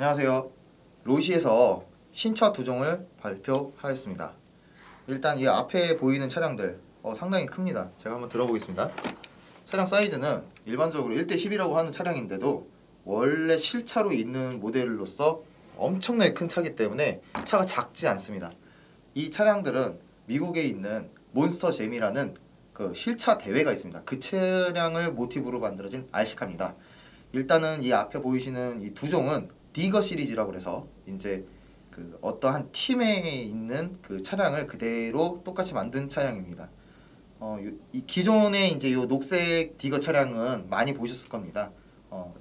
안녕하세요. 로시에서 신차 두 종을 발표하였습니다. 일단 이 앞에 보이는 차량들 상당히 큽니다. 제가 한번 들어보겠습니다. 차량 사이즈는 일반적으로 1:10이라고 하는 차량인데도 원래 실차로 있는 모델로서 엄청나게 큰 차기 때문에 차가 작지 않습니다. 이 차량들은 미국에 있는 몬스터 잼이라는 그 실차 대회가 있습니다. 그 차량을 모티브로 만들어진 RC카입니다. 일단은 이 앞에 보이시는 이 두 종은 디거 시리즈라고 해서 이제 그 어떠한 팀에 있는 그 차량을 그대로 똑같이 만든 차량입니다. 이 기존의 이제 요 녹색 디거 차량은 많이 보셨을 겁니다.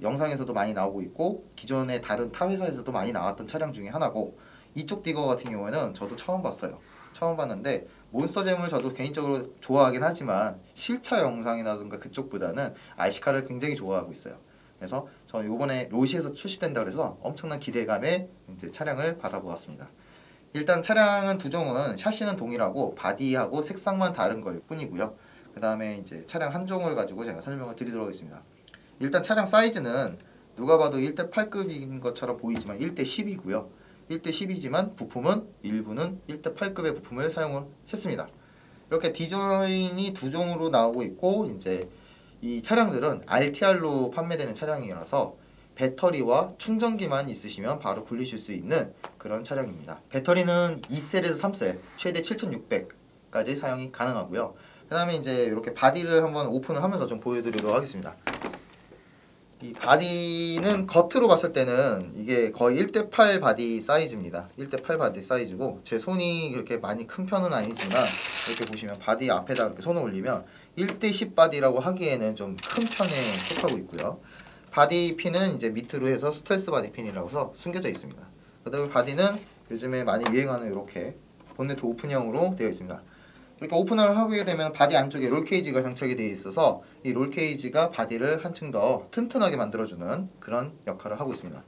영상에서도 많이 나오고 있고 기존의 다른 타 회사에서도 많이 나왔던 차량 중에 하나고, 이쪽 디거 같은 경우에는 저도 처음 봤어요. 처음 봤는데 몬스터잼을 저도 개인적으로 좋아하긴 하지만 실차 영상이라든가 그쪽보다는 RC카를 굉장히 좋아하고 있어요. 그래서 저 이번에 로시에서 출시된다 그래서 엄청난 기대감에 이제 차량을 받아보았습니다. 일단 차량은 두 종은 샤시는 동일하고 바디하고 색상만 다른 걸 뿐이고요. 그 다음에 이제 차량 한 종을 가지고 제가 설명을 드리도록 하겠습니다. 일단 차량 사이즈는 누가 봐도 1:8급인 것처럼 보이지만 1:10이고요. 1:10이지만 부품은 일부는 1:8급의 부품을 사용을 했습니다. 이렇게 디자인이 두 종으로 나오고 있고, 이제 이 차량들은 RTR로 판매되는 차량이라서 배터리와 충전기만 있으시면 바로 굴리실 수 있는 그런 차량입니다. 배터리는 2셀에서 3셀, 최대 7600까지 사용이 가능하고요. 그 다음에 이제 이렇게 바디를 한번 오픈을 하면서 좀 보여드리도록 하겠습니다. 이 바디는 겉으로 봤을 때는 이게 거의 1:8 바디 사이즈입니다. 1:8 바디 사이즈고, 제 손이 그렇게 많이 큰 편은 아니지만 이렇게 보시면 바디 앞에다 이렇게 손을 올리면 1:10 바디라고 하기에는 좀 큰 편에 속하고 있고요. 바디 핀은 이제 밑으로 해서 스텔스 바디 핀이라고 해서 숨겨져 있습니다. 그다음에 바디는 요즘에 많이 유행하는 이렇게 본네트 오픈형으로 되어 있습니다. 이렇게 오픈을 하게 되면 바디 안쪽에 롤케이지가 장착이 되어 있어서 이 롤케이지가 바디를 한층 더 튼튼하게 만들어주는 그런 역할을 하고 있습니다.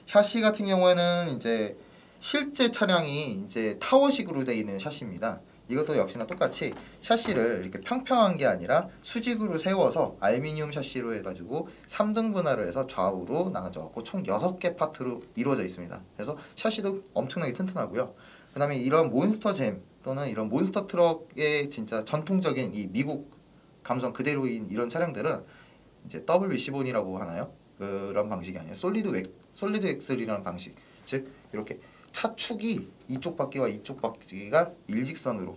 샤시 같은 경우에는 이제 실제 차량이 이제 타워식으로 되어 있는 샤시입니다. 이것도 역시나 똑같이 샤시를 이렇게 평평한 게 아니라 수직으로 세워서 알루미늄 샤시로 해가지고 3등분할을 해서 좌우로 나눠져 갖고 총 6개 파트로 이루어져 있습니다. 그래서 샤시도 엄청나게 튼튼하고요. 그 다음에 이런 몬스터잼 또는 이런 몬스터 트럭의 진짜 전통적인 이 미국 감성 그대로인 이런 차량들은 이제 WC 본이라고 하나요? 그런 방식이 아니에요. 솔리드 엑셀이라는 방식. 즉 이렇게 차축이 이쪽 바퀴와 이쪽 바퀴가 일직선으로,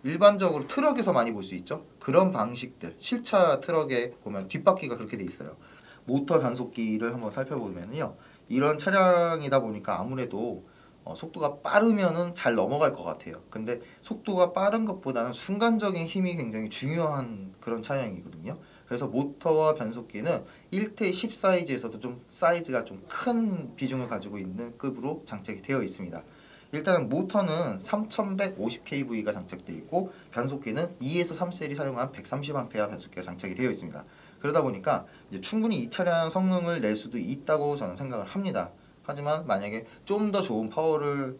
일반적으로 트럭에서 많이 볼 수 있죠. 그런 방식들, 실차 트럭에 보면 뒷바퀴가 그렇게 돼 있어요. 모터 변속기를 한번 살펴보면요, 이런 차량이다 보니까 아무래도 속도가 빠르면은 잘 넘어갈 것 같아요. 근데 속도가 빠른 것보다는 순간적인 힘이 굉장히 중요한 그런 차량이거든요. 그래서 모터와 변속기는 1:10 사이즈에서도 좀 사이즈가 좀 큰 비중을 가지고 있는 급으로 장착이 되어 있습니다. 일단 모터는 3150kV가 장착되어 있고, 변속기는 2에서 3셀이 사용한 130A 변속기가 장착이 되어 있습니다. 그러다 보니까 이제 충분히 이 차량 성능을 낼 수도 있다고 저는 생각을 합니다. 하지만 만약에 좀 더 좋은 파워를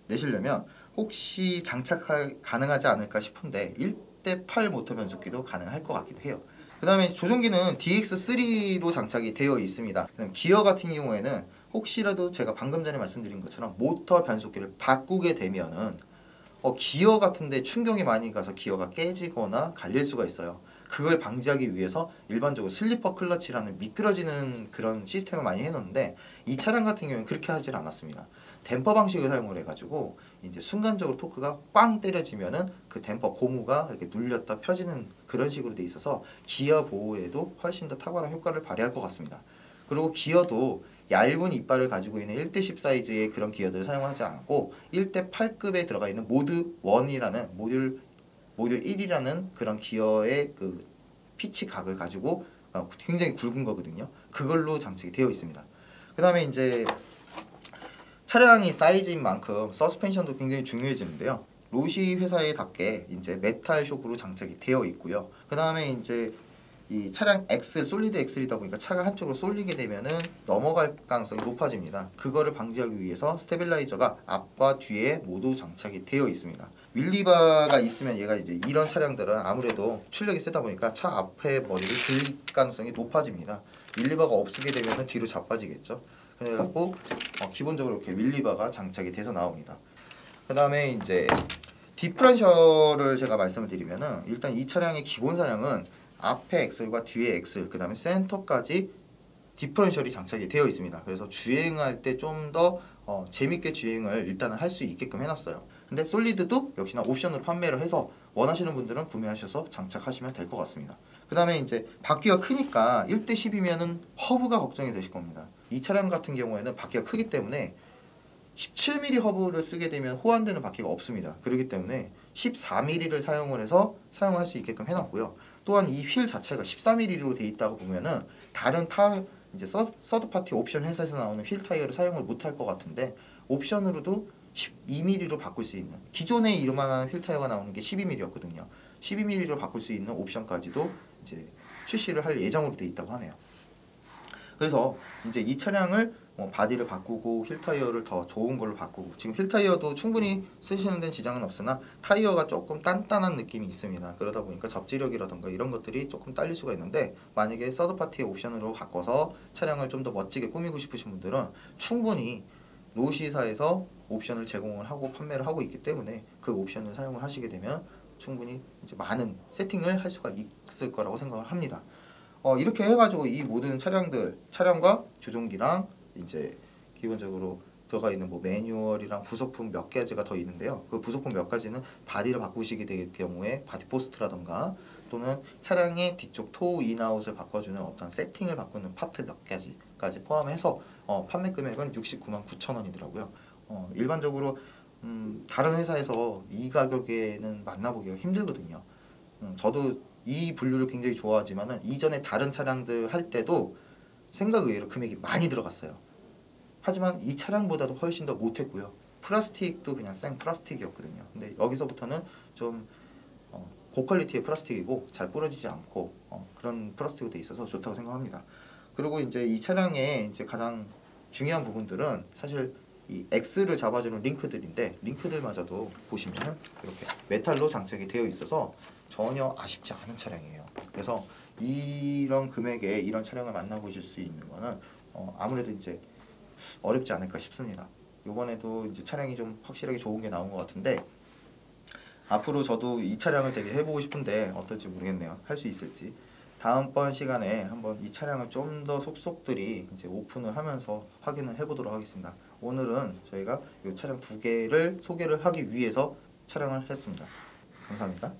내시려면 혹시 가능하지 않을까 싶은데 1:8 모터 변속기도 가능할 것 같기도 해요. 그 다음에 조종기는 DX3로 장착이 되어 있습니다. 그다음 기어 같은 경우에는 혹시라도 제가 방금 전에 말씀드린 것처럼 모터 변속기를 바꾸게 되면은 기어 같은데 충격이 많이 가서 기어가 깨지거나 갈릴 수가 있어요. 그걸 방지하기 위해서 일반적으로 슬리퍼 클러치라는 미끄러지는 그런 시스템을 많이 해놓는데, 이 차량 같은 경우는 그렇게 하질 않았습니다. 댐퍼 방식을 사용을 해가지고 이제 순간적으로 토크가 꽝 때려지면은 그 댐퍼 고무가 이렇게 눌렸다 펴지는 그런 식으로 돼 있어서 기어 보호에도 훨씬 더 탁월한 효과를 발휘할 것 같습니다. 그리고 기어도 얇은 이빨을 가지고 있는 1:10 사이즈의 그런 기어들을 사용하지 않고 1:8급에 들어가 있는 모드 1이라는 모듈 1이라는 그런 기어의 그 피치 각을 가지고 굉장히 굵은 거거든요. 그걸로 장착이 되어 있습니다. 그 다음에 이제 차량이 사이즈인 만큼 서스펜션도 굉장히 중요해지는데요. 로시 회사에답게 이제 메탈 쇼크로 장착이 되어 있고요. 그 다음에 이제 이 차량 엑셀, 솔리드 엑셀이다 보니까 차가 한쪽으로 쏠리게 되면은 넘어갈 가능성이 높아집니다. 그거를 방지하기 위해서 스테빌라이저가 앞과 뒤에 모두 장착이 되어 있습니다. 윌리바가 있으면 얘가 이제 이런 차량들은 아무래도 출력이 세다 보니까 차 앞에 머리를 들 가능성이 높아집니다. 윌리바가 없게 되면은 뒤로 자빠지겠죠. 그래갖고 기본적으로 이렇게 윌리바가 장착이 돼서 나옵니다. 그 다음에 이제 디퍼런셜을 제가 말씀을 드리면은 일단 이 차량의 기본 사양은 앞에 엑셀과 뒤에 엑셀, 그 다음에 센터까지 디퍼런셜이 장착이 되어 있습니다. 그래서 주행할 때 좀 더 재밌게 주행을 일단은 할 수 있게끔 해놨어요. 근데 솔리드도 역시나 옵션으로 판매를 해서 원하시는 분들은 구매하셔서 장착하시면 될 것 같습니다. 그 다음에 이제 바퀴가 크니까 1대10이면은 허브가 걱정이 되실 겁니다. 이 차량 같은 경우에는 바퀴가 크기 때문에 17mm 허브를 쓰게 되면 호환되는 바퀴가 없습니다. 그렇기 때문에 14mm를 사용을 해서 사용할 수 있게끔 해놨고요. 또한 이 휠 자체가 14mm로 되어 있다고 보면은 다른 이제 서드 파티 옵션 회사에서 나오는 휠 타이어를 사용을 못할 것 같은데 옵션으로도 12mm로 바꿀 수 있는, 기존에 이만한 휠 타이어가 나오는 게 12mm였거든요. 12mm로 바꿀 수 있는 옵션까지도 이제 출시를 할 예정으로 되어 있다고 하네요. 그래서 이제 이 차량을 바디를 바꾸고 휠 타이어를 더 좋은 걸로 바꾸고, 지금 휠 타이어도 충분히 쓰시는 데는 지장은 없으나 타이어가 조금 단단한 느낌이 있습니다. 그러다 보니까 접지력이라던가 이런 것들이 조금 딸릴 수가 있는데, 만약에 서드파티 옵션으로 바꿔서 차량을 좀 더 멋지게 꾸미고 싶으신 분들은 충분히 로시사에서 옵션을 제공을 하고 판매를 하고 있기 때문에 그 옵션을 사용을 하시게 되면 충분히 이제 많은 세팅을 할 수가 있을 거라고 생각을 합니다. 이렇게 해가지고 이 모든 차량과 조종기랑 이제 기본적으로 들어가 있는 뭐 매뉴얼이랑 부속품 몇 가지가 더 있는데요. 그 부속품 몇 가지는 바디를 바꾸시게 될 경우에 바디 포스트라던가 또는 차량의 뒤쪽 토우 인아웃을 바꿔주는 어떤 세팅을 바꾸는 파트 몇 가지까지 포함해서 판매 금액은 69만 9천 원이더라고요. 일반적으로 다른 회사에서 이 가격에는 만나보기가 힘들거든요. 저도 이 분류를 굉장히 좋아하지만은 이전에 다른 차량들 할 때도 생각 외로 금액이 많이 들어갔어요. 하지만 이 차량보다도 훨씬 더 못했고요. 플라스틱도 그냥 생 플라스틱이었거든요. 근데 여기서부터는 좀 고퀄리티의 플라스틱이고 잘 부러지지 않고 그런 플라스틱으로 돼 있어서 좋다고 생각합니다. 그리고 이제 이 차량의 이제 가장 중요한 부분들은 사실 이 X를 잡아주는 링크들인데, 링크들마저도 보시면 이렇게 메탈로 장착이 되어 있어서 전혀 아쉽지 않은 차량이에요. 그래서 이런 금액에 이런 차량을 만나보실 수 있는 거는 아무래도 이제 어렵지 않을까 싶습니다. 이번에도 이제 차량이 좀 확실하게 좋은 게 나온 것 같은데, 앞으로 저도 이 차량을 되게 해보고 싶은데 어떨지 모르겠네요. 할 수 있을지. 다음번 시간에 한번 이 차량을 좀 더 속속들이 이제 오픈을 하면서 확인을 해보도록 하겠습니다. 오늘은 저희가 이 차량 두 개를 소개를 하기 위해서 촬영을 했습니다. 감사합니다.